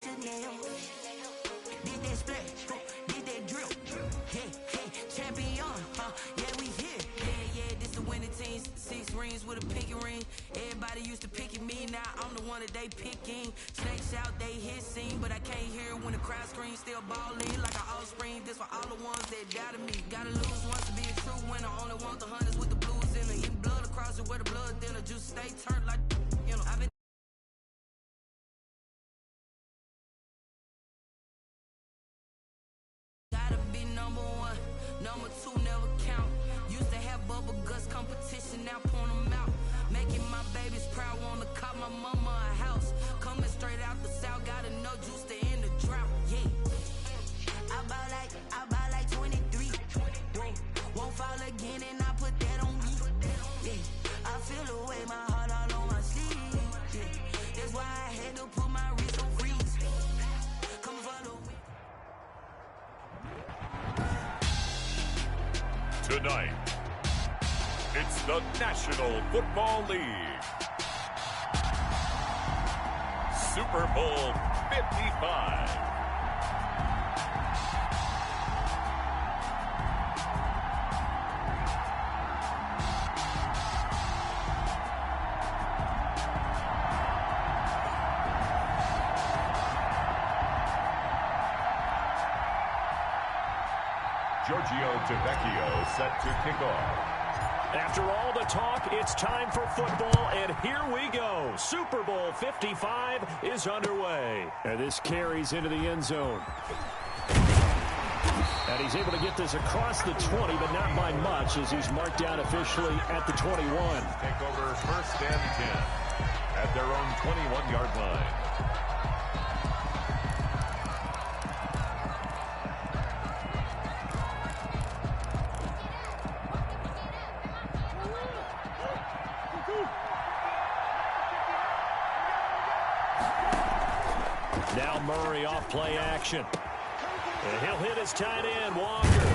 Did that split, did that drill, champion, yeah, we here, yeah, this the winning team, 6 rings with a pinky ring, everybody used to picking me, now I'm the one that they picking, snakes out, they hit scene, but I can't hear when the crowd screams, still ballin' like an offspring, this for all the ones that doubted me, gotta lose once to be a true winner, only want the hunters with the blues in it, even blood across it where the blood thinner, juice stay turned like, you know, I've been number 2 never count. Used to have bubble guts competition, now point them out. Making my babies proud, wanna cop my mama a house. Coming straight out the south, got enough juice to end the drought. Yeah, I buy like 23. Won't fall again, and I put that on me. Yeah, I feel the way, my heart all on my sleeve. Yeah, that's why I had to put my wrist on freeze. Coming for the win. Tonight, it's the National Football League. Super Bowl 55. Tavecchio set to kick off. After all the talk, it's time for football, and here we go. Super Bowl 55 is underway. And this carries into the end zone. And he's able to get this across the 20, but not by much, as he's marked down officially at the 21. Take over 1st and 10 at their own 21-yard line. Now Murray off play action. And he'll hit his tight end, Walker.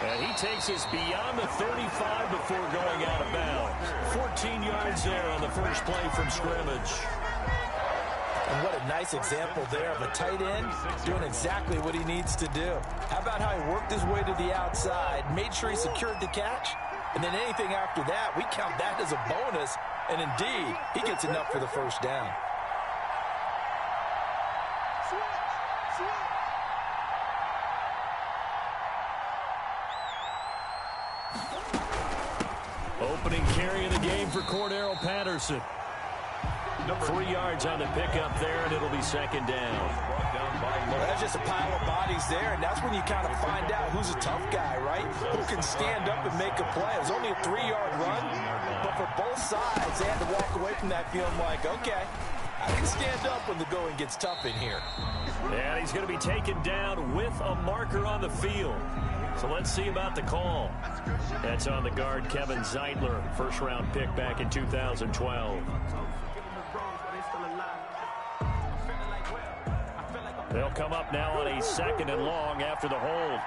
And he takes us beyond the 35 before going out of bounds. 14 yards there on the first play from scrimmage. And what a nice example there of a tight end doing exactly what he needs to do. How about how he worked his way to the outside, made sure he secured the catch, and then anything after that, we count that as a bonus. And indeed, he gets enough for the first down. Opening carry of the game for Cordero Patterson. 3 yards on the pickup there, and it'll be second down. Well, that's just a pile of bodies there, and that's when you kind of find out who's a tough guy, right? Who can stand up and make a play. It was only a 3-yard run, but for both sides, they had to walk away from that feeling like, okay, I can stand up when the going gets tough in here. And he's going to be taken down with a marker on the field. So let's see about the call. That's on the guard, Kevin Zeitler, first-round pick back in 2012. They'll come up now on a 2nd and long after the hold.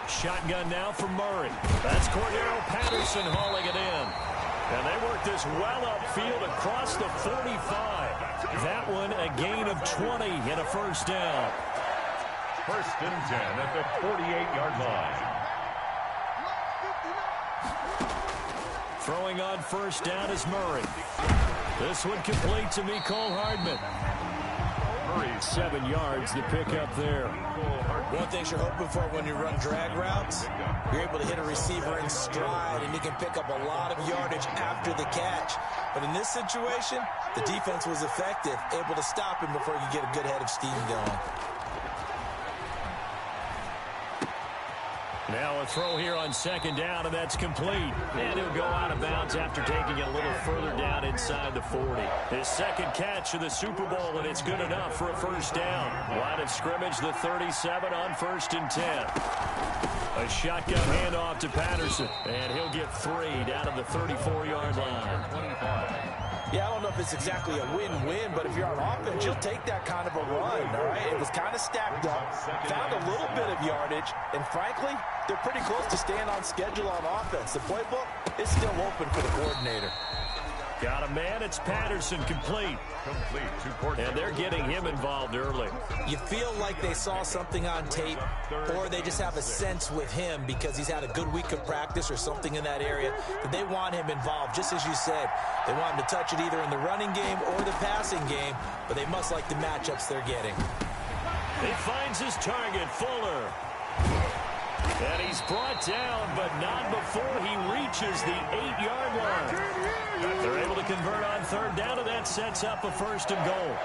Shotgun now for Murray. That's Cordero Patterson hauling it in. And they work this well upfield across the 45. That one a gain of 20 and a first down. 1st and 10 at the 48-yard line. Throwing on first down is Murray. This one complete to Mecole Hardman. Murray 7 yards to pick up there. One thing you're hoping for when you run drag routes, you're able to hit a receiver in stride, and you can pick up a lot of yardage after the catch. But in this situation, the defense was effective, able to stop him before you get a good head of steam going. Now a throw here on 2nd down, and that's complete. And he'll go out of bounds after taking it a little further down inside the 40. His 2nd catch of the Super Bowl, and it's good enough for a first down. Line of scrimmage, the 37 on 1st and 10. A shotgun handoff to Patterson, and he'll get 3 down to the 34-yard line. Yeah, I don't know if it's exactly a win-win, but if you're on offense, you'll take that kind of a run, all right? It was kind of stacked up, found a little bit of yardage, and frankly, they're pretty close to staying on schedule on offense. The playbook is still open for the coordinator. Got a man. It's Patterson, complete. And they're getting him involved early. You feel like they saw something on tape, or they just have a sense with him because he's had a good week of practice or something in that area that they want him involved. Just as you said, they want him to touch it either in the running game or the passing game, but they must like the matchups they're getting. He finds his target, Fuller. And he's brought down, but not before he reaches the 8-yard line. They're able to convert on third down, and that sets up a 1st and goal.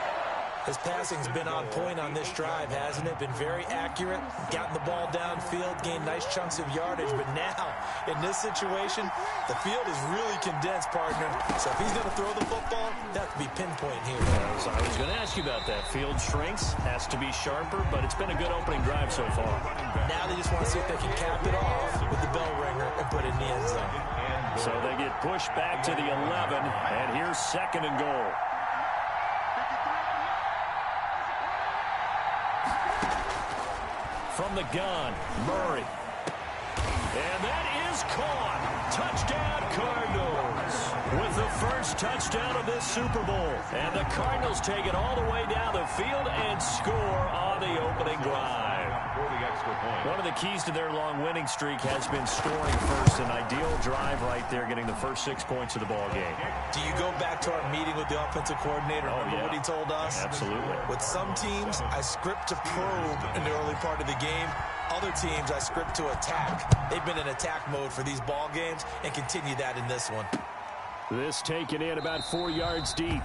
His passing's been on point on this drive, hasn't it? Been very accurate, gotten the ball downfield, gained nice chunks of yardage. But now, in this situation, the field is really condensed, partner. So if he's going to throw the football, that has to be pinpoint here. So I was going to ask you about that. Field shrinks, has to be sharper, but it's been a good opening drive so far. Now they just want to see if they can cap it off with the bell ringer and put it in the end zone. So they get pushed back to the 11, and here's 2nd and goal. From the gun, Murray. And that is caught. Touchdown, Cardinals. With the first touchdown of this Super Bowl. And the Cardinals take it all the way down the field and score on the opening drive. One of the keys to their long winning streak has been scoring first. An ideal drive right there, getting the first 6 points of the ball game. Do you go back to our meeting with the offensive coordinator? Remember what he told us? Absolutely. With some teams, I script to probe in the early part of the game. Other teams, I script to attack. They've been in attack mode for these ball games and continue that in this one. This taken in about 4 yards deep.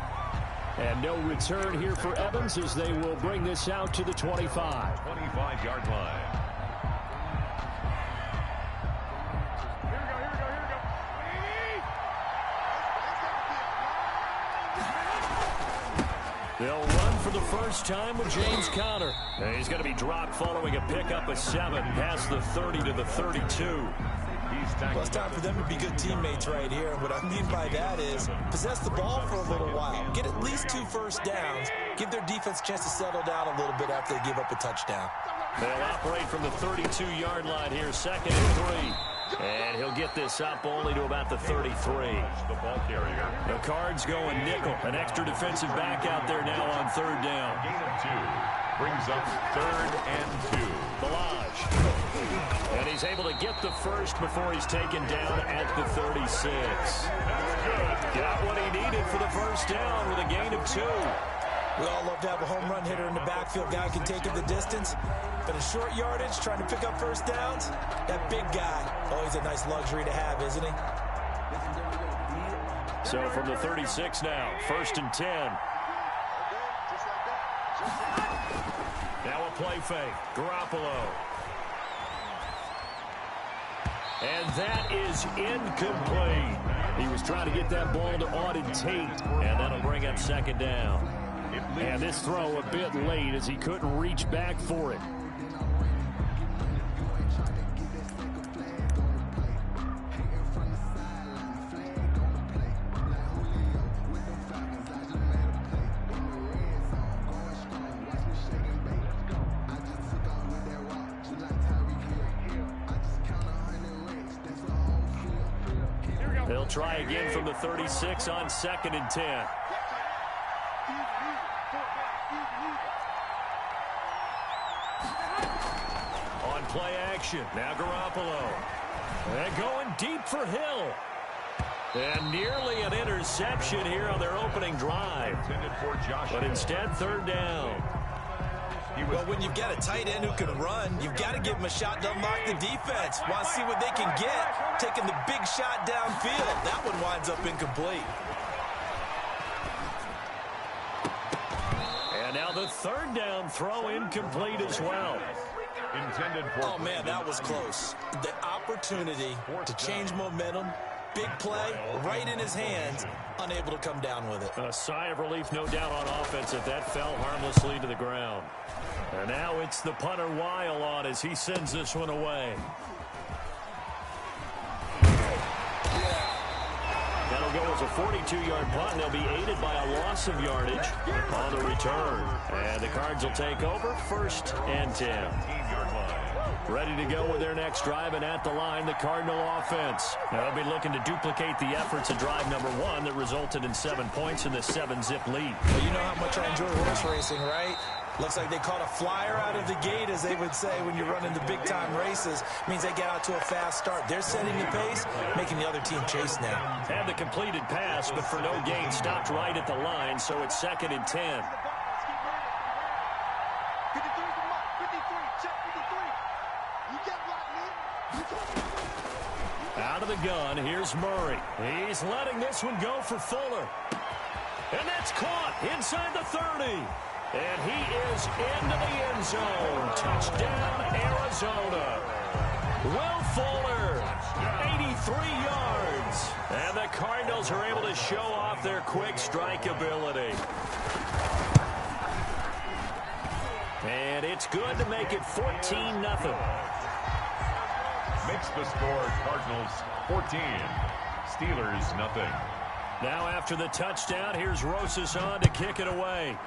And no return here for Evans as they will bring this out to the 25. 25-yard line. They'll run for the first time with James Conner. And he's going to be dropped following a pickup of 7 past the 30 to the 32. Well, it's time for them to be good teammates right here. And what I mean by that is possess the ball for a little while. Get at least 2 first downs. Give their defense a chance to settle down a little bit after they give up a touchdown. They'll operate from the 32-yard line here, 2nd and 3. And he'll get this up only to about the 33. The ball carrier. The Cards going nickel. An extra defensive back out there now on 3rd down. Gain of 2. Brings up 3rd and 2. Balaj. And he's able to get the first before he's taken down at the 36. Got what he needed for the first down with a gain of 2. We all love to have a home run hitter in the backfield. Guy can take it the distance. But in short yardage, trying to pick up first downs, that big guy, always a nice luxury to have, isn't he? So from the 36 now, 1st and 10. Now a play fake. Garoppolo. And that is incomplete. He was trying to get that ball to Auden Tate, and that'll bring up 2nd down. And this throw a bit late as he couldn't reach back for it. They'll try again from the 36 on 2nd and 10. On play action, now Garoppolo. And going deep for Hill. And nearly an interception here on their opening drive. But instead, 3rd down. Well, when you've got a tight end who can run, you've got to give him a shot to unlock the defense. Want to see what they can get. Taking the big shot downfield. That one winds up incomplete. And now the 3rd down throw incomplete as well. Oh, man, that was close. The opportunity to change momentum, big play, right in his hands, unable to come down with it. A sigh of relief, no doubt, on offense if that fell harmlessly to the ground. And now it's the punter Weil on as he sends this one away. That'll go as a 42-yard punt. They'll be aided by a loss of yardage on the return. And the Cards will take over 1st and 10. Ready to go with their next drive, and at the line, the Cardinal offense. Now they'll be looking to duplicate the efforts of drive number 1 that resulted in 7 points in the 7-zip lead. Well, you know how much I enjoy horse racing, right? Looks like they caught a flyer out of the gate, as they would say when you're running the big-time races. Means they get out to a fast start. They're setting the pace, making the other team chase now. Had the completed pass, but for no gain, stopped right at the line, so it's 2nd and 10. Out of the gun, here's Murray. He's letting this one go for Fuller. And that's caught inside the 30. And he is into the end zone. Touchdown, Arizona. Will Fuller, 83 yards. And the Cardinals are able to show off their quick strike ability. And it's good to make it 14-0. Makes the score Cardinals 14, Steelers nothing. Now after the touchdown, here's Rosas on to kick it away.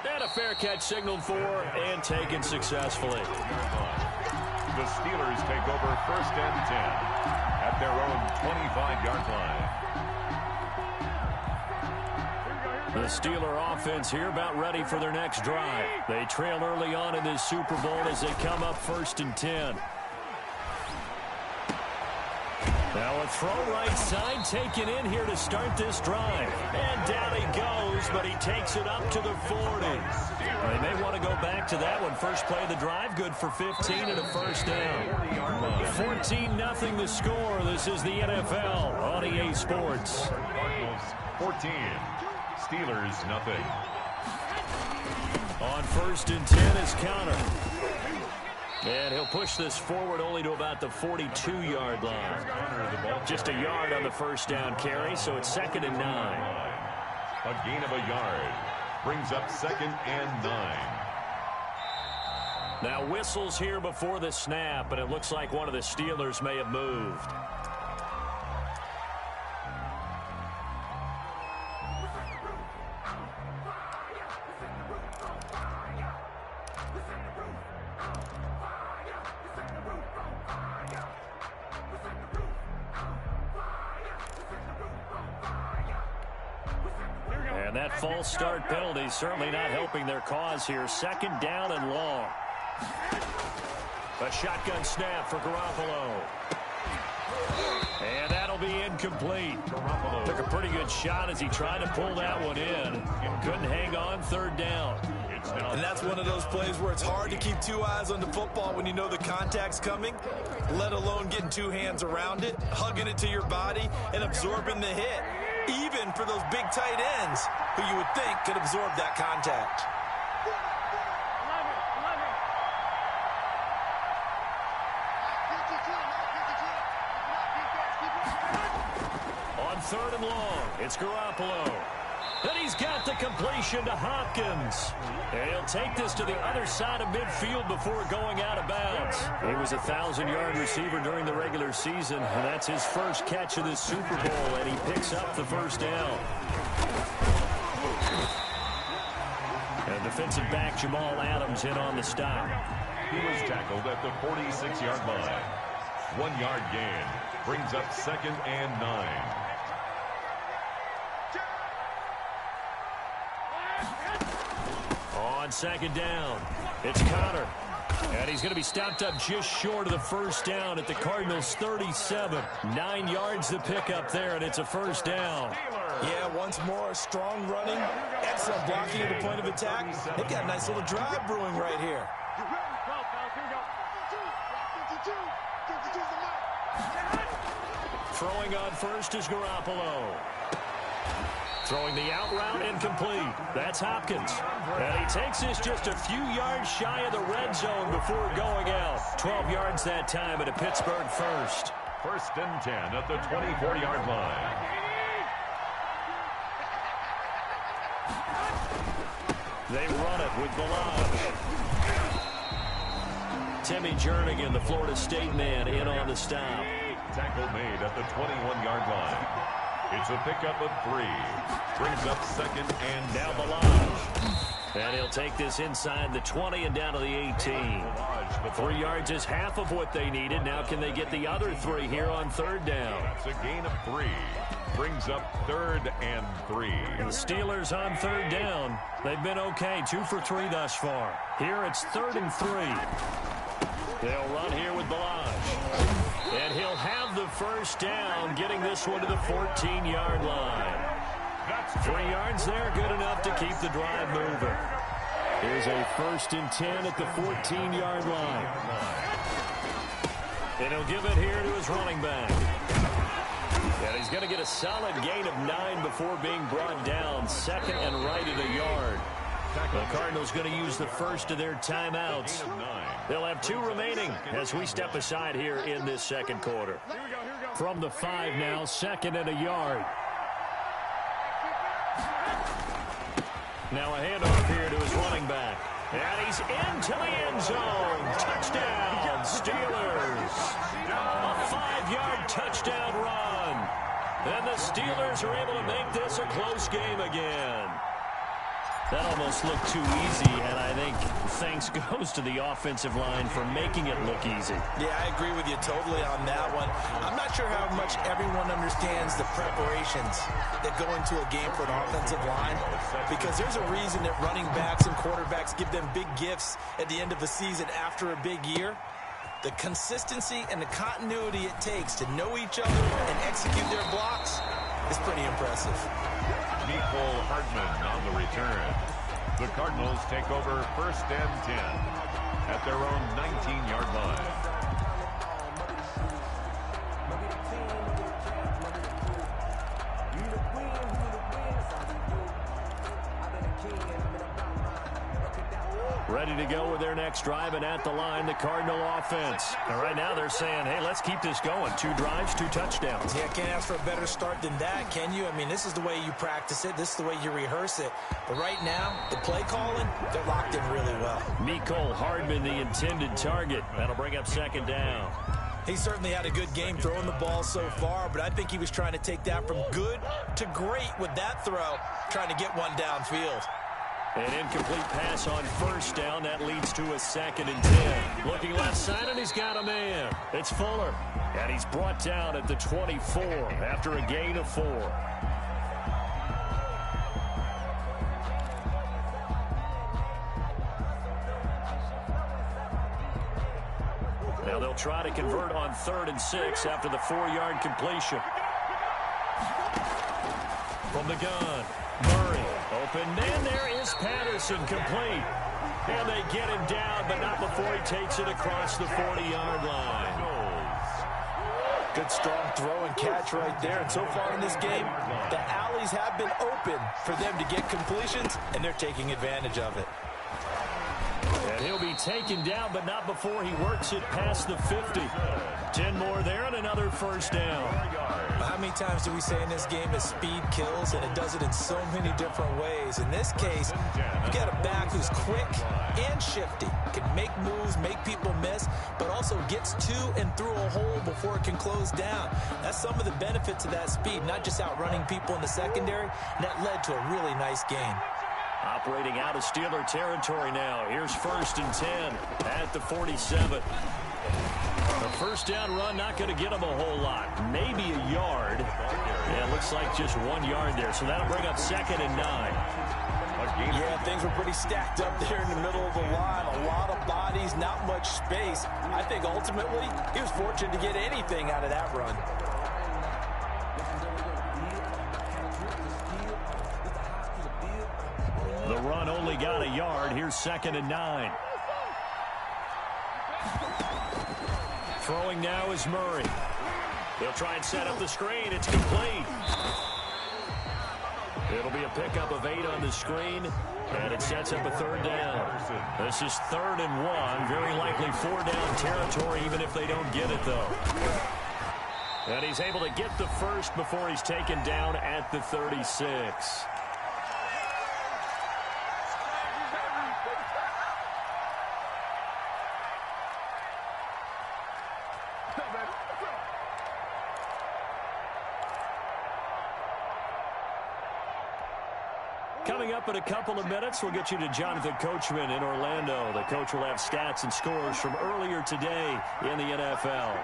And a fair catch signaled for and taken successfully. The Steelers take over 1st and 10 at their own 25-yard line. The Steeler offense here about ready for their next drive. They trail early on in this Super Bowl as they come up 1st and 10. Now a throw right side taken in here to start this drive. And down he goes, but he takes it up to the 40. They may want to go back to that one. First play of the drive, good for 15 and a 1st down. 14-0 the score. This is the NFL on EA Sports. Cardinals 14, Steelers nothing. On 1st and 10 is Counter. And he'll push this forward only to about the 42-yard line. Just a yard on the 1st down carry, so it's 2nd and 9. A gain of a yard brings up 2nd and 9. Now whistles here before the snap, and it looks like one of the Steelers may have moved. And that false start penalty certainly not helping their cause here. 2nd down and long. A shotgun snap for Garoppolo. And that'll be incomplete. Garoppolo took a pretty good shot as he tried to pull that one in. Couldn't hang on 3rd down. And that's one of those plays where it's hard to keep 2 eyes on the football when you know the contact's coming, let alone getting 2 hands around it, hugging it to your body, and absorbing the hit. Even for those big tight ends who you would think could absorb that contact. On 3rd and long, it's Garoppolo. And he's got the completion to Hopkins. And he'll take this to the other side of midfield before going out of bounds. He was a 1,000-yard receiver during the regular season, and that's his first catch of this Super Bowl, and he picks up the 1st down. And defensive back Jamal Adams in on the stop. He was tackled at the 46-yard line. 1-yard gain brings up 2nd and 9. On 2nd down, it's Conner. And he's going to be stopped up just short of the 1st down at the Cardinals' 37. 9 yards to pick up there, and it's a 1st down. Yeah, once more, strong running, excellent blocking at the point of attack. They've got a nice little drive brewing right here. Throwing on 1st is Garoppolo. Throwing the out route incomplete. That's Hopkins. And he takes this just a few yards shy of the red zone before going out. 12 yards that time at a Pittsburgh 1st. 1st and 10 at the 24-yard line. They run it with Balaj. Timmy Jernigan, the Florida State man, in on the stop. Tackle made at the 21-yard line. It's a pickup of 3. Brings up 2nd and now Balaj. And he'll take this inside the 20 and down to the 18. 3 yards is half of what they needed. Now can they get the other 3 here on third down? That's a gain of 3. Brings up 3rd and 3. The Steelers on third down. They've been okay, 2 for 3 thus far. Here it's 3rd and 3. They'll run here with Balaj. And he'll have the first down, getting this one to the 14-yard line. 3 yards there, good enough to keep the drive moving. Here's a 1st and 10 at the 14-yard line. And he'll give it here to his running back. And he's going to get a solid gain of 9 before being brought down. 2nd and right at a yard. The Cardinals going to use the first of their timeouts. They'll have 2 remaining as we step aside here in this second quarter. From the 5 now, 2nd and a yard. Now a handoff here to his running back. And he's into the end zone. Touchdown, Steelers. A 5-yard touchdown run. And the Steelers are able to make this a close game again. That almost looked too easy, and I think thanks goes to the offensive line for making it look easy. Yeah, I agree with you totally on that one. I'm not sure how much everyone understands the preparations that go into a game for an offensive line, because there's a reason that running backs and quarterbacks give them big gifts at the end of the season after a big year. The consistency and the continuity it takes to know each other and execute their blocks is pretty impressive. Nicole Hardman on the return. The Cardinals take over 1st and 10 at their own 19-yard line. Ready to go with their next drive, and at the line, the Cardinal offense. And right now they're saying, hey, let's keep this going. 2 drives, 2 touchdowns. Yeah, can't ask for a better start than that, can you? I mean, this is the way you practice it. This is the way you rehearse it. But right now, the play calling, they're locked in really well. Nicole Hardman, the intended target. That'll bring up 2nd down. He certainly had a good game throwing the ball so far, but I think he was trying to take that from good to great with that throw, trying to get one downfield. An incomplete pass on 1st down. That leads to a 2nd and 10. Looking left side, and he's got a man. It's Fuller. And he's brought down at the 24 after a gain of 4. Now they'll try to convert on 3rd and 6 after the 4-yard completion. From the gun, Murray. Open man, there is Patterson, complete. And they get him down, but not before he takes it across the 40-yard line. Good strong throw and catch right there. And so far in this game, the alleys have been open for them to get completions, and they're taking advantage of it. And he'll be taken down, but not before he works it past the 50. 10 more there and another 1st down. How many times do we say in this game that speed kills, and it does it in so many different ways? In this case, you got a back who's quick and shifty, can make moves, make people miss, but also gets to and through a hole before it can close down. That's some of the benefits of that speed, not just outrunning people in the secondary, and that led to a really nice game. Operating out of Steeler territory now. Here's 1st and 10 at the 47. The 1st down run not going to get him a whole lot. Maybe a yard. Yeah, it looks like just 1 yard there. So that'll bring up 2nd and 9. Yeah, things were pretty stacked up there in the middle of the line. A lot of bodies, not much space. I think ultimately he was fortunate to get anything out of that run. The run only got a yard. Here's 2nd and 9. Throwing now is Murray. He'll try and set up the screen. It's complete. It'll be a pickup of 8 on the screen, and it sets up a 3rd down. This is 3rd and 1. Very likely 4-down territory, even if they don't get it, though. And he's able to get the first before he's taken down at the 36. Coming up in a couple of minutes, we'll get you to Jonathan Coachman in Orlando. The coach will have stats and scores from earlier today in the NFL.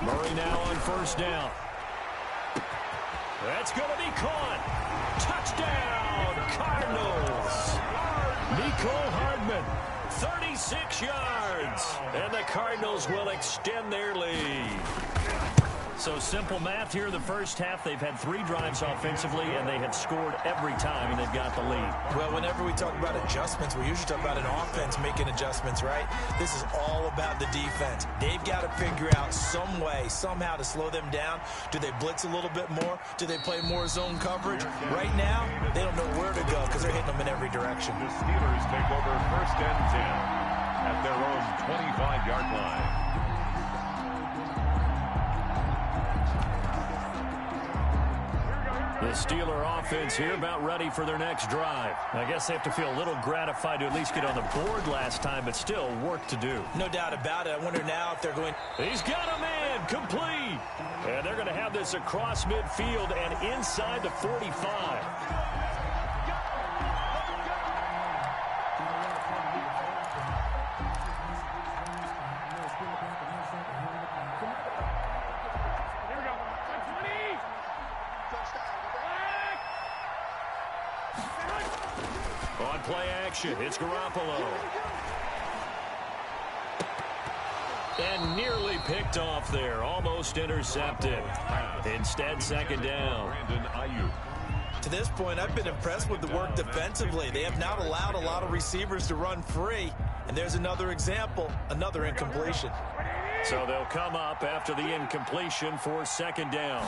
Murray now on first down. That's going to be caught. Touchdown, Cardinals. Mecole Hardman, 36 yards. And the Cardinals will extend their lead. So simple math here in the first half. They've had 3 drives offensively, and they have scored every time, and they've got the lead. Well, whenever we talk about adjustments, we usually talk about an offense making adjustments, right? This is all about the defense. They've got to figure out some way, somehow to slow them down. Do they blitz a little bit more? Do they play more zone coverage? Right now, they don't know where to go because they're hitting them in every direction. The Steelers take over first and 10 at their own 25-yard line. The Steeler offense here about ready for their next drive. I guess they have to feel a little gratified to at least get on the board last time, but still work to do. No doubt about it. I wonder now if they're going... He's got a man, complete. And they're going to have this across midfield and inside the 45. On play action, it's Garoppolo. And nearly picked off there, almost intercepted. Instead, second down. To this point, I've been impressed with the work defensively. They have not allowed a lot of receivers to run free. And there's another example, another incompletion. So they'll come up after the incompletion for second down.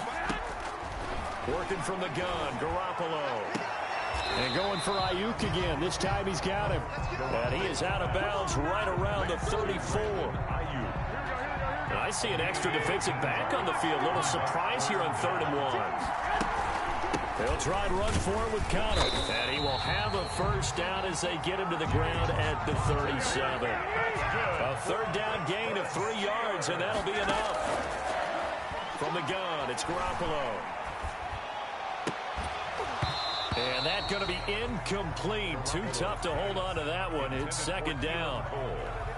Working from the gun, Garoppolo. And going for Ayuk again. This time he's got him. And he is out of bounds right around the 34. And I see an extra defensive back on the field. A little surprise here on 3rd and 1. They'll try and run for it with Conner. And he will have a first down as they get him to the ground at the 37. A 3rd down gain of 3 yards, and that'll be enough. From the gun, it's Garoppolo. And that's going to be incomplete. Too tough to hold on to that one. It's second down. All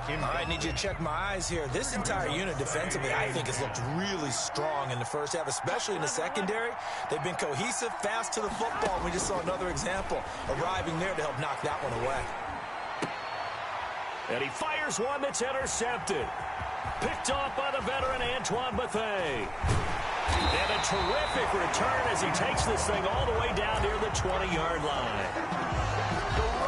right, I need you to check my eyes here. This entire unit defensively, I think, has looked really strong in the first half, especially in the secondary. They've been cohesive, fast to the football. We just saw another example arriving there to help knock that one away. And he fires one that's intercepted. Picked off by the veteran Antoine Bethea. And a terrific return as he takes this thing all the way down near the 20-yard line.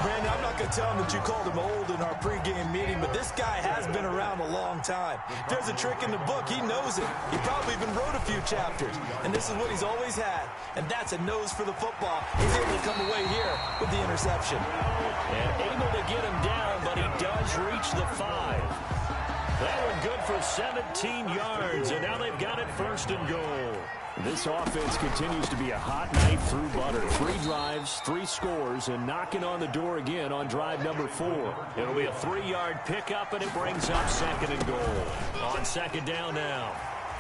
Brandon, I'm not going to tell him that you called him old in our pregame meeting, but this guy has been around a long time. If there's a trick in the book, he knows it. He probably even wrote a few chapters. And this is what he's always had. And that's a nose for the football. He's able to come away here with the interception. And able to get him down, but he does reach the 5. That one good for 17 yards, and now they've got it 1st and goal. This offense continues to be a hot knife through butter. 3 drives, 3 scores, and knocking on the door again on drive number 4. It'll be a 3-yard pickup, and it brings up 2nd and goal. On second down now,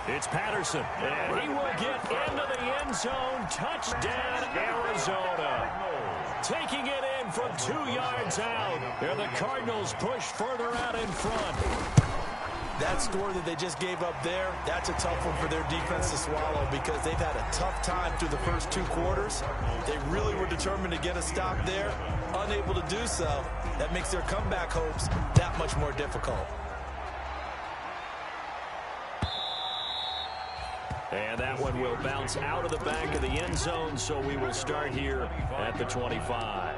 it's Patterson, and he will get into the end zone. Touchdown, Arizona. Taking it in from 2 yards out, and the Cardinals push further out in front. That score that they just gave up there, that's a tough one for their defense to swallow because they've had a tough time through the first 2 quarters. They really were determined to get a stop there, unable to do so. That makes their comeback hopes that much more difficult. And that one will bounce out of the back of the end zone, so we will start here at the 25.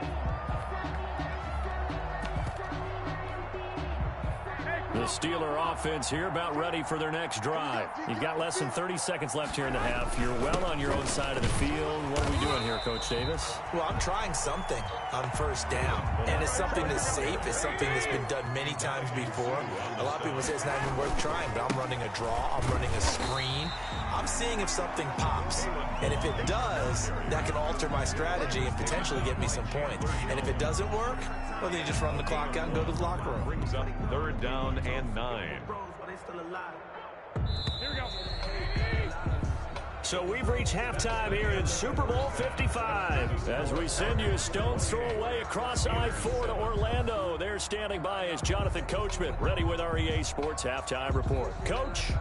The Steeler offense here about ready for their next drive. You've got less than 30 seconds left here in the half. You're well on your own side of the field. What are we doing here, Coach Davis? Well, I'm trying something on first down. And it's something that's safe. It's something that's been done many times before. A lot of people say it's not even worth trying, but I'm running a draw. I'm running a screen. I'm seeing if something pops. And if it does, that can alter my strategy and potentially get me some points. And if it doesn't work, well, then you just run the clock out and go to the locker room. Brings up 3rd down and 9. So we've reached halftime here in Super Bowl 55. As we send you a stone's throw away across I-4 to Orlando. There standing by is Jonathan Coachman, ready with our EA Sports Halftime Report. Coach.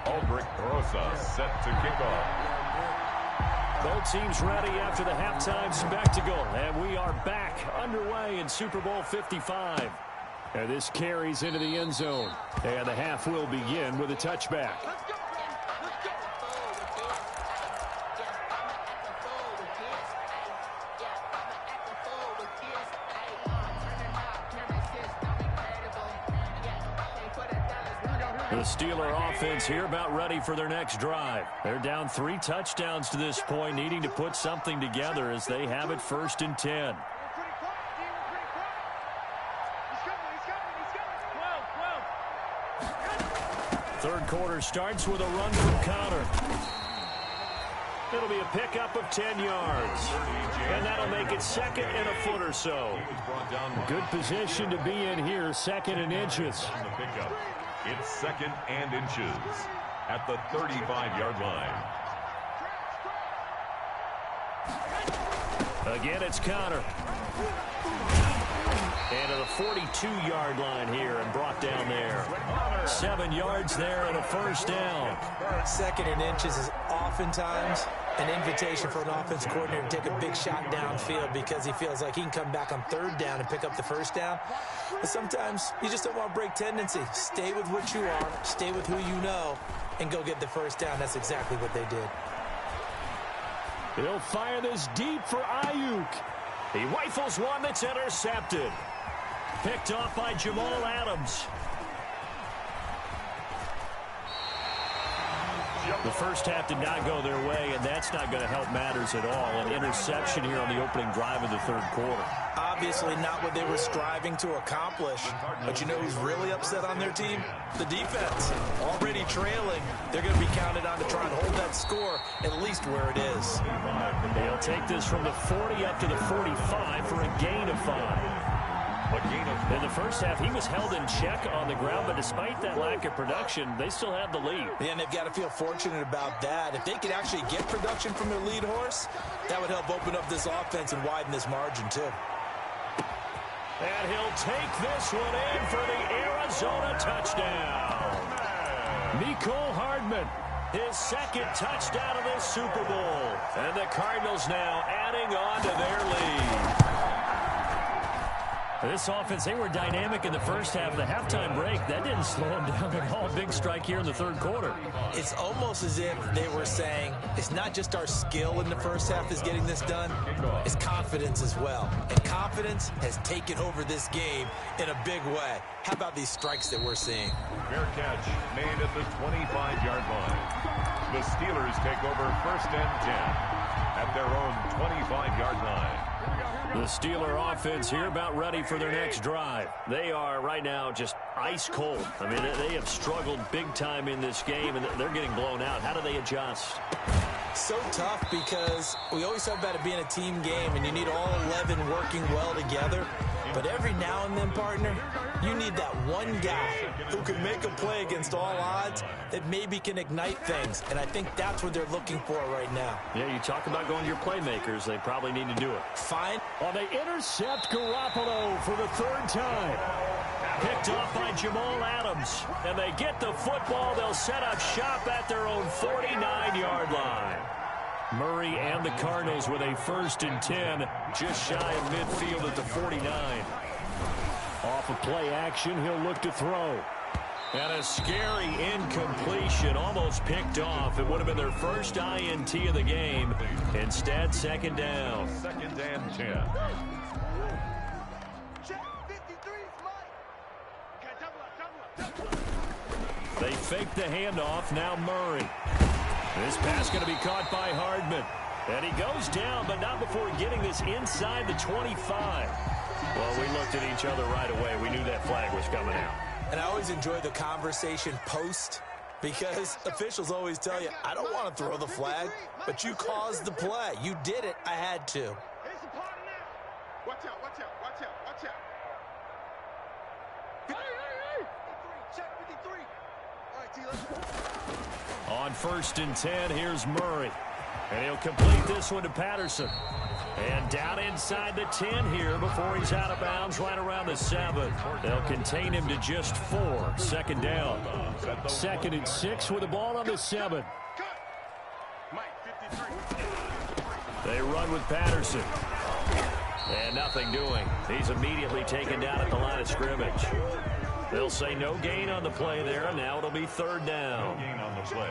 Aldrich Rosa set to kick off. Both teams ready after the halftime spectacle. And we are back underway in Super Bowl 55. And this carries into the end zone. And the half will begin with a touchback. The Steeler offense here about ready for their next drive. They're down 3 touchdowns to this point, needing to put something together as they have it 1st and 10. Third quarter starts with a run from Connor. It'll be a pickup of 10 yards. And that'll make it 2nd and a foot or so. Good position to be in here, 2nd and inches. It's 2nd and inches at the 35-yard line. Again, it's Connor. And to the 42-yard line here and brought down there. 7 yards there and a 1st down. 2nd and inches is oftentimes an invitation for an offense coordinator to take a big shot downfield because he feels like he can come back on 3rd down and pick up the 1st down. But sometimes you just don't want to break tendency. Stay with what you are, stay with who you know, and go get the 1st down. That's exactly what they did. He'll fire this deep for Ayuk. He rifles one that's intercepted. Picked off by Jamal Adams. The first half did not go their way, and that's not going to help matters at all. An interception here on the opening drive of the 3rd quarter. Obviously not what they were striving to accomplish. But you know who's really upset on their team? The defense. Already trailing. They're going to be counted on to try and hold that score at least where it is. They'll take this from the 40 up to the 45 for a gain of 5. In the first half, he was held in check on the ground, but despite that lack of production, they still have the lead. Yeah, and they've got to feel fortunate about that. If they could actually get production from their lead horse, that would help open up this offense and widen this margin, too. And he'll take this one in for the Arizona touchdown. Mecole Hardman, his 2nd touchdown of this Super Bowl. And the Cardinals now adding on to their lead. This offense, they were dynamic in the first half. The halftime break, that didn't slow them down at all. Big strike here in the 3rd quarter. It's almost as if they were saying, it's not just our skill in the first half that's getting this done, it's confidence as well. And confidence has taken over this game in a big way. How about these strikes that we're seeing? Fair catch made at the 25-yard line. The Steelers take over 1st and 10 at their own 25-yard line. The Steeler offense here about ready for their next drive. They are right now just ice cold. I mean, they have struggled big time in this game, and they're getting blown out. How do they adjust? So tough because we always talk about it being a team game, and you need all 11 working well together. But every now and then, partner, you need that one guy who can make a play against all odds that maybe can ignite things. And I think that's what they're looking for right now. Yeah, you talk about going to your playmakers. They probably need to do it. Fine. Well, they intercept Garoppolo for the 3rd time. Picked off by Jamal Adams. And they get the football. They'll set up shop at their own 49-yard line. Murray and the Cardinals with a 1st and 10, just shy of midfield at the 49. Off of play action, he'll look to throw. And a scary incompletion, almost picked off. It would have been their first INT of the game. Instead, 2nd down. 2nd and 10. They fake the handoff, now Murray. This pass going to be caught by Hardman. And he goes down, but not before getting this inside the 25. Well, we looked at each other right away. We knew that flag was coming out. And I always enjoy the conversation post because officials always tell you, I don't want to throw the flag, but you caused the play. You did it. I had to. Watch out, watch out, watch out, watch out. On 1st and 10, here's Murray. And he'll complete this one to Patterson. And down inside the 10 here before he's out of bounds right around the 7. They'll contain him to just 4. 2nd down. 2nd and 6 with the ball on the 7. They run with Patterson. And nothing doing. He's immediately taken down at the line of scrimmage. They'll say no gain on the play there. Now it'll be 3rd down. No gain on the play.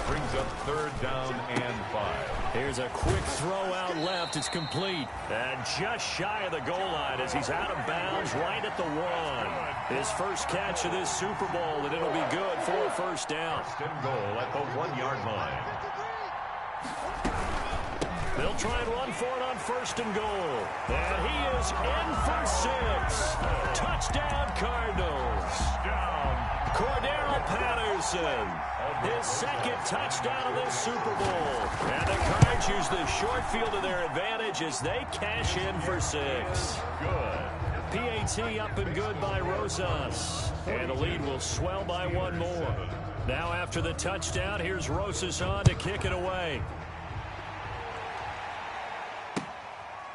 Brings up 3rd down and 5. Here's a quick throw out left. It's complete. And just shy of the goal line as he's out of bounds right at the 1. His first catch of this Super Bowl, and it'll be good for a 1st down. 1st and goal at the 1-yard line. They'll try and run for it on 1st and goal. And he is in for 6. Touchdown, Cardinals. Cordero Patterson. His 2nd touchdown of this Super Bowl. And the Cards use the short field to their advantage as they cash in for 6. Good. PAT up and good by Rosas. And the lead will swell by 1 more. Now after the touchdown, here's Rosas on to kick it away.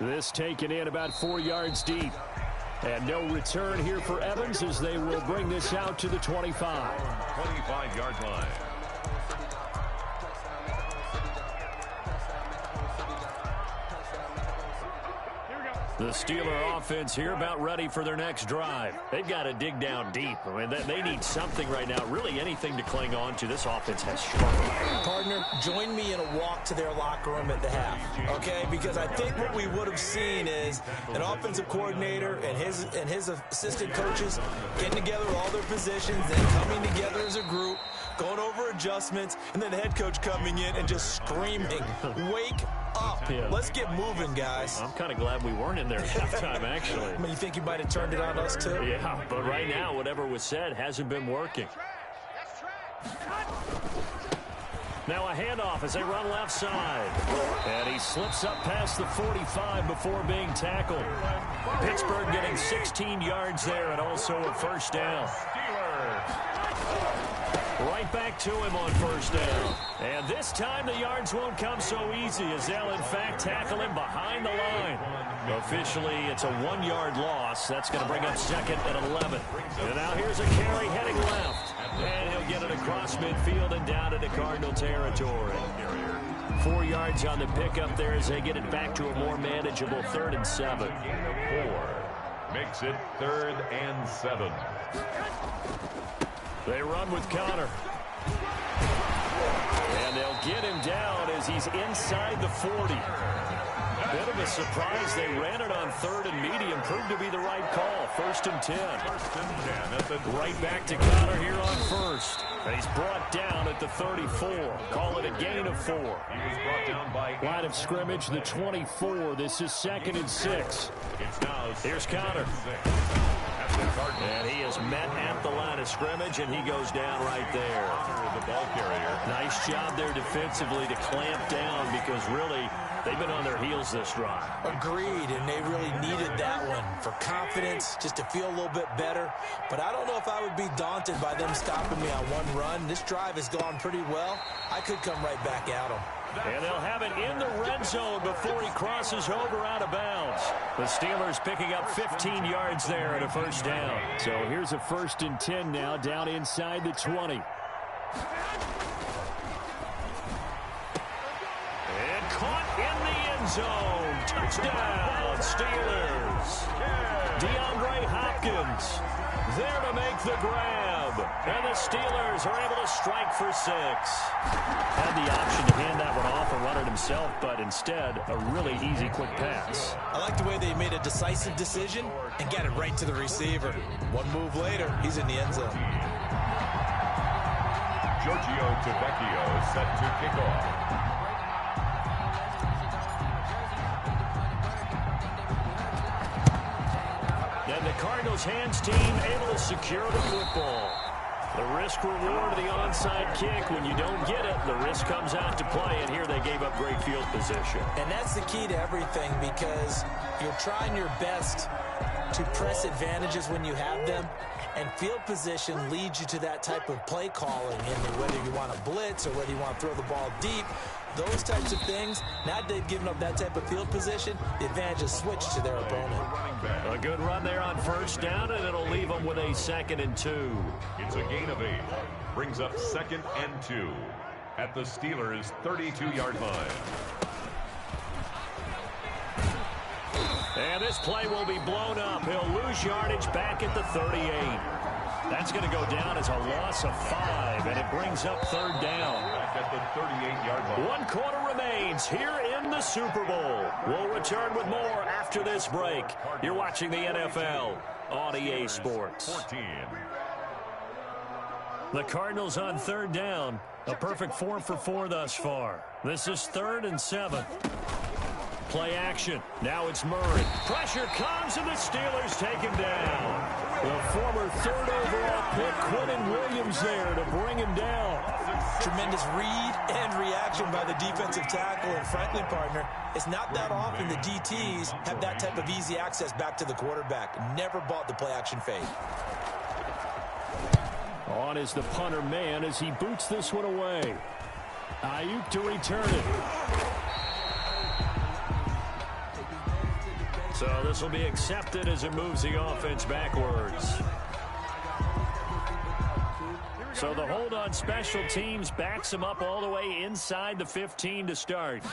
This taken in about 4 yards deep. And no return here for Evans as they will bring this out to the 25. 25-yard line. The Steeler offense here about ready for their next drive. They've got to dig down deep. I mean, they need something right now, really anything to cling on to. This offense has struggled. Partner, join me in a walk to their locker room at the half, okay? Because I think what we would have seen is an offensive coordinator and his assistant coaches getting together all their positions and coming together as a group, going over adjustments, and then the head coach coming in and just screaming, wake up. Yeah. Let's get moving, guys. I'm kind of glad we weren't in there at halftime, actually. I mean, you think you might have turned it on us, too? Yeah, but right now, whatever was said hasn't been working. Now a handoff as they run left side. And he slips up past the 45 before being tackled. Pittsburgh getting 16 yards there and also a 1st down. Right back to him on 1st down. And this time the yards won't come so easy as they'll in fact tackle him behind the line. Officially, it's a 1-yard loss. That's going to bring up 2nd and 11. And now here's a carry heading left. And he'll get it across midfield and down into Cardinal territory. 4 yards on the pickup there as they get it back to a more manageable 3rd and 7. 4 makes it 3rd and 7. They run with Connor. And they'll get him down as he's inside the 40. Bit of a surprise. They ran it on 3rd and medium. Proved to be the right call. 1st and 10. 1st and 10. Right back to Connor here on 1st. And he's brought down at the 34. Call it a gain of 4. He was brought down by Line of scrimmage, the 24. This is 2nd and 6. It's now Here's Connor. And he is met at the line of scrimmage, and he goes down right there. The ball carrier. Nice job there defensively to clamp down because really they've been on their heels this drive. Agreed, and they really needed that one for confidence, just to feel a little bit better. But I don't know if I would be daunted by them stopping me on one run. This drive has gone pretty well. I could come right back at them. And they'll have it in the red zone before he crosses over out of bounds. The Steelers picking up 15 yards there at a 1st down. So here's a 1st and 10 now down inside the 20. And caught in the end zone. Touchdown, Steelers. DeAndre Hopkins there to make the grab. And the Steelers are able to strike for 6. Had the option to hand that one off and run it himself, but instead, a really easy, quick pass. I like the way they made a decisive decision and got it right to the receiver. One move later, he's in the end zone. Giorgio Tavecchio set to kick off. And the Cardinals hands team able to secure the football. The risk reward of the onside kick. When you don't get it, the risk comes out to play, and here they gave up great field position. And that's the key to everything because you're trying your best to press advantages when you have them, and field position leads you to that type of play calling, whether you want to blitz or whether you want to throw the ball deep. Those types of things, now that they've given up that type of field position, the advantage is switched to their opponent. A good run there on first down, and it'll leave them with a 2nd and 2. It's a gain of 8. Brings up 2nd and 2 at the Steelers' 32-yard line. And this play will be blown up. He'll lose yardage back at the 38. That's going to go down as a loss of 5, and it brings up 3rd down. Back at the 38-yard line. 1 quarter remains here in the Super Bowl. We'll return with more after this break. You're watching the NFL on EA Sports. 14. The Cardinals on 3rd down. A perfect 4 for 4 thus far. This is 3rd and 7. Play action. Now it's Murray. Pressure comes, and the Steelers take him down. The former 3rd overall pick, Quentin Williams, there to bring him down. Tremendous read and reaction by the defensive tackle. And frankly, partner, it's not that often the DTs have that type of easy access back to the quarterback. Never bought the play action fade. On is the punter man as he boots this one away. Ayuk to return it. So this will be accepted as it moves the offense backwards. So the hold on special teams backs him up all the way inside the 15 to start.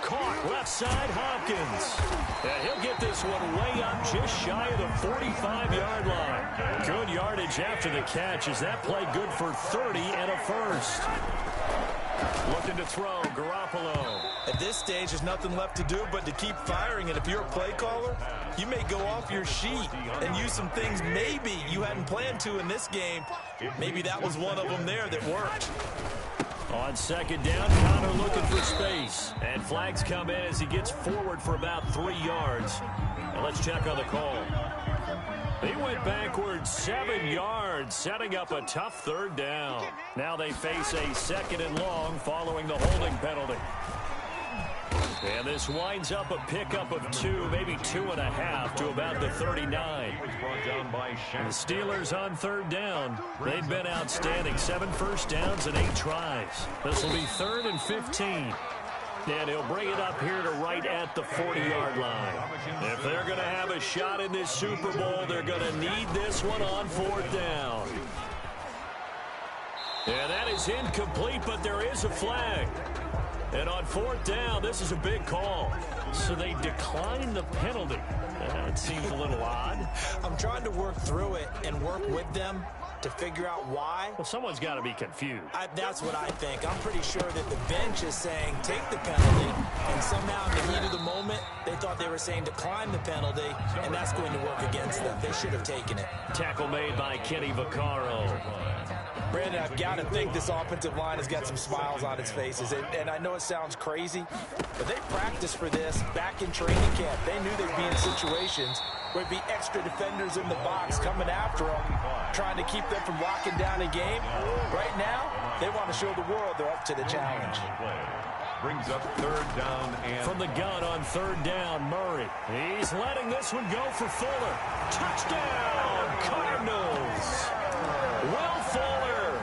Caught left side, Hopkins. And he'll get this one way up just shy of the 45-yard line. Good yardage after the catch. Is that play good for 30 and a first? Looking to throw, Garoppolo. At this stage, there's nothing left to do but to keep firing. And if you're a play caller, you may go off your sheet and use some things maybe you hadn't planned to in this game. Maybe that was one of them there that worked. On 2nd down, Connor looking for space. And flags come in as he gets forward for about 3 yards. And let's check on the call. He went backwards 7 yards, setting up a tough 3rd down. Now they face a 2nd and long following the holding penalty. And this winds up a pickup of 2, maybe 2.5 to about the 39. The Steelers on 3rd down. They've been outstanding. 7 first downs and 8 tries. This will be 3rd and 15. And he'll bring it up here to right at the 40-yard line. If they're going to have a shot in this Super Bowl, they're going to need this one on 4th down. And that is incomplete, but there is a flag. And on 4th down, this is a big call. So they decline the penalty. That seems a little odd. I'm trying to work through it and work with them to figure out why. Well, someone's got to be confused. That's what I think. I'm pretty sure that the bench is saying take the penalty, and somehow in the heat of the moment, they thought they were saying decline the penalty, and that's going to work against them. They should have taken it. Tackle made by Kenny Vaccaro. Brandon, I've got to think this offensive line has got some smiles on its faces. And I know it sounds crazy, but they practiced for this back in training camp. They knew they'd be in situations where there'd be extra defenders in the box coming after them, trying to keep them from locking down a game. Right now, they want to show the world they're up to the challenge. Brings up 3rd down and... From the gun on 3rd down, Murray. He's letting this one go for Fuller. Touchdown, Cardinals. Will Fuller,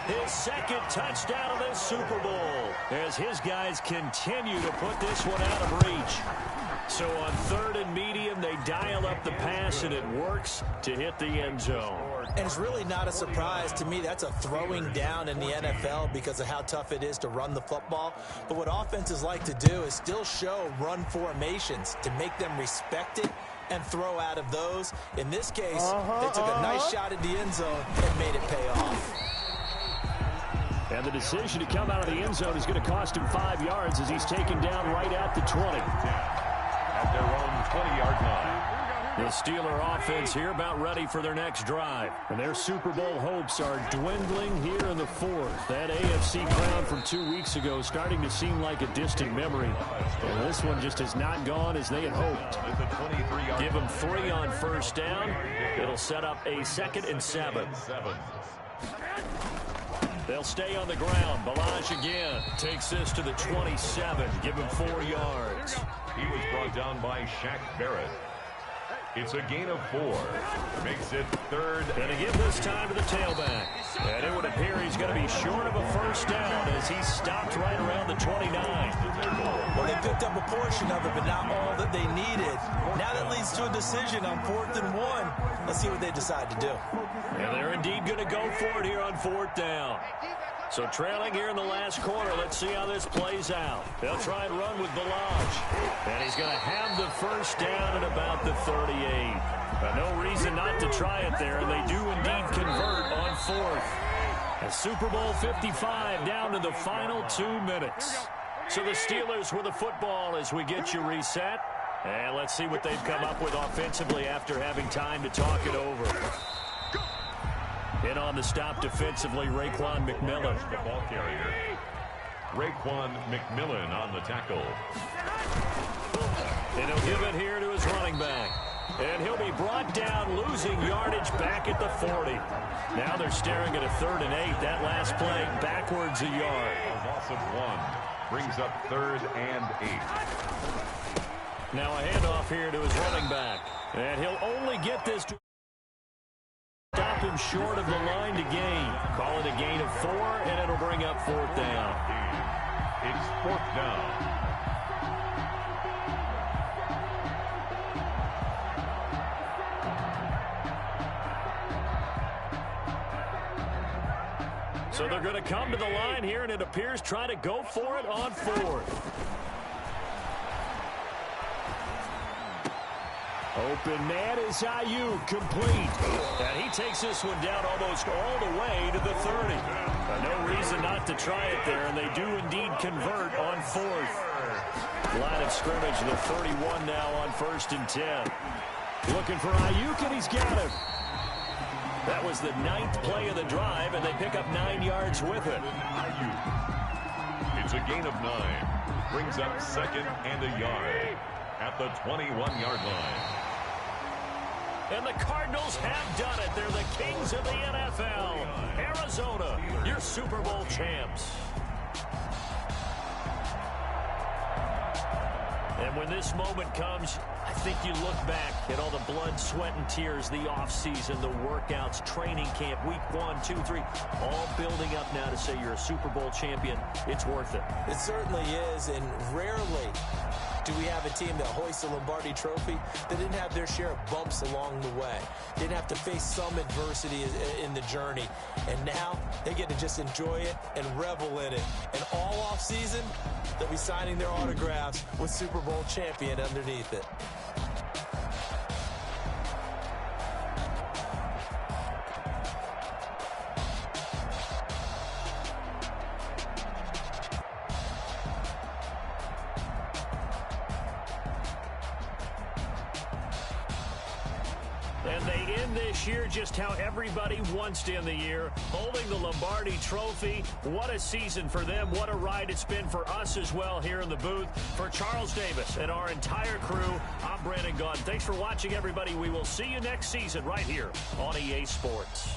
his 2nd touchdown of this Super Bowl, as his guys continue to put this one out of reach. So on 3rd and medium, they dial up the pass, and it works to hit the end zone. And it's really not a surprise to me. That's a throwing down in the NFL because of how tough it is to run the football. But what offenses like to do is still show run formations to make them respect it and throw out of those. In this case, they took a nice shot at the end zone and made it pay off. And the decision to come out of the end zone is going to cost him 5 yards as he's taken down right at the 20. At their own 20-yard line. The Steeler offense here about ready for their next drive. And their Super Bowl hopes are dwindling here in the 4th. That AFC crown from 2 weeks ago starting to seem like a distant memory. And this one just has not gone as they had hoped. Give them 3 on first down. It'll set up a 2nd and 7. They'll stay on the ground. Balaj again takes this to the 27. Give him 4 yards. He was brought down by Shaq Barrett. It's a gain of 4. Makes it 3rd. Going to give this time to the tailback. And it would appear he's going to be short of a first down as he stopped right around the 29. Well, they picked up a portion of it, but not all that they needed. Now that leads to a decision on 4th and 1. Let's see what they decide to do. And they're indeed going to go for it here on 4th down. So trailing here in the last quarter. Let's see how this plays out. They'll try and run with Balaj. And he's going to have the first down at about the 38. But no reason not to try it there. And they do indeed convert on 4th. And Super Bowl 55 down to the final 2 minutes. So the Steelers with the football as we get you reset. And let's see what they've come up with offensively after having time to talk it over. In on the stop defensively, Raekwon McMillan. The ball carrier. Raekwon McMillan on the tackle. And he'll give it here to his running back. And he'll be brought down, losing yardage back at the 40. Now they're staring at a 3rd and 8. That last play backwards a yard. A loss of 1 brings up 3rd and 8. Now a handoff here to his running back. And he'll only get this to stop him short of the line to gain. Call it a gain of 4, and it'll bring up 4th down. It's 4th down. So they're going to come to the line here, and it appears try to go for it on 4th. Open man is Ayuk, complete. And he takes this one down almost all the way to the 30. No reason not to try it there, and they do indeed convert on 4th. Line of scrimmage, the 31 now on 1st and 10. Looking for Ayuk, and he's got him. That was the 9th play of the drive, and they pick up 9 yards with it. It's a gain of 9. Brings up 2nd and a yard at the 21-yard line. And the Cardinals have done it. They're the kings of the NFL. Arizona, your Super Bowl champs. And when this moment comes, I think you look back at all the blood, sweat, and tears, the offseason, the workouts, training camp, week 1, 2, 3, all building up now to say you're a Super Bowl champion. It's worth it. It certainly is, and rarely do we have a team that hoists a Lombardi trophy that didn't have their share of bumps along the way, didn't have to face some adversity in the journey, and now they get to just enjoy it and revel in it. And all offseason, they'll be signing their autographs with Super Bowl champion underneath it. And they end this year just how everybody wants to end the year, holding the Lombardi Trophy. What a season for them. What a ride it's been for us as well here in the booth. For Charles Davis and our entire crew, I'm Brandon Gaudin. Thanks for watching, everybody. We will see you next season right here on EA Sports.